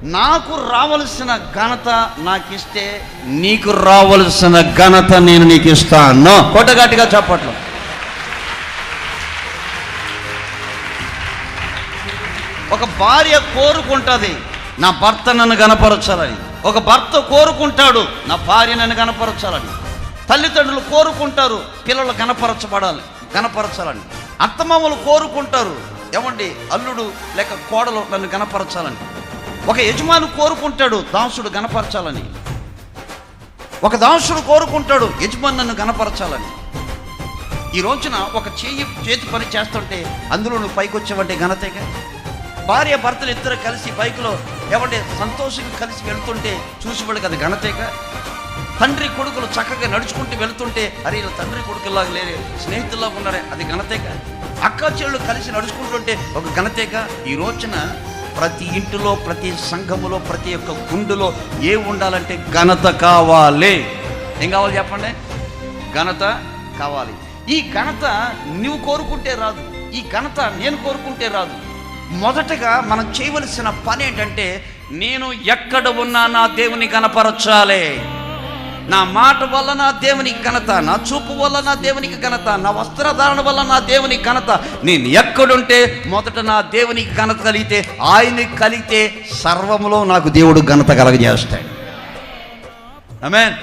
నాకు రావలసిన ఘనత నాకిస్తే నీకు రావలసిన ఘనత నేను నీకు ఇస్తాను. కొట్టగట్టిగా చెప్పట్లు. ఒక భార్య కోరుకుంటుంది నా భర్త నన్ను గణపరచాలని. ఒక భర్త కోరుకుంటాడు నా భార్య నన్ను గణపరచాలని. తల్లిదండ్రులు కోరుకుంటారు పిల్లలు గణపరచాలని. అత్తమామలు కోరుకుంటారు ఏమండి అల్లుడు లేక కోడలు నన్ను గణపరచాలని. ఒక యజమాని కోరుకుంటాడు దాసుడు గణపరచాలని. ఒక దాసుడు కోరుకుంటాడు యజమాని నన్ను గణపరచాలని. ఈ రోజున ఒక చేతి పని చేస్తుంటే అందులో నువ్వు పైకి వచ్చావంటే ఘనతేగా. భార్య భర్తలు ఇద్దరు కలిసి బైక్లో ఏమంటే సంతోషంగా కలిసి వెళ్తుంటే చూసి వాళ్ళకి అది ఘనతేగా. తండ్రి కొడుకులు చక్కగా నడుచుకుంటూ వెళుతుంటే అరే ఇలా తండ్రి కొడుకులాగా లేరే స్నేహితుల్లాగా ఉన్నారే అది ఘనతేగా. అక్క చెల్లెళ్ళు కలిసి నడుచుకుంటుంటే ఒక ఘనతేగా. ఈ రోజున ప్రతి ఇంటిలో ప్రతి సంఘములో ప్రతి ఒక్క గుండులో ఉండాలంటే ఘనత కావాలి. ఏం కావాలి చెప్పండి? ఘనత కావాలి. ఈ ఘనత నువ్వు కోరుకుంటే రాదు, ఈ ఘనత నేను కోరుకుంటే రాదు. మొదటగా మనం చేయవలసిన పని ఏంటంటే నేను ఎక్కడ ఉన్నా నా దేవుని గణపరచాలి. నా మాట వల్ల నా దేవునికి ఘనత, నా చూపు వల్ల నా దేవునికి ఘనత, నా వస్త్రధారణ వల్ల నా దేవునికి ఘనత. నేను ఎక్కడుంటే మొదట నా దేవునికి ఘనత కలిగితే సర్వములో నాకు దేవుడు ఘనత కలగజేస్తాడు. ఆమేన్.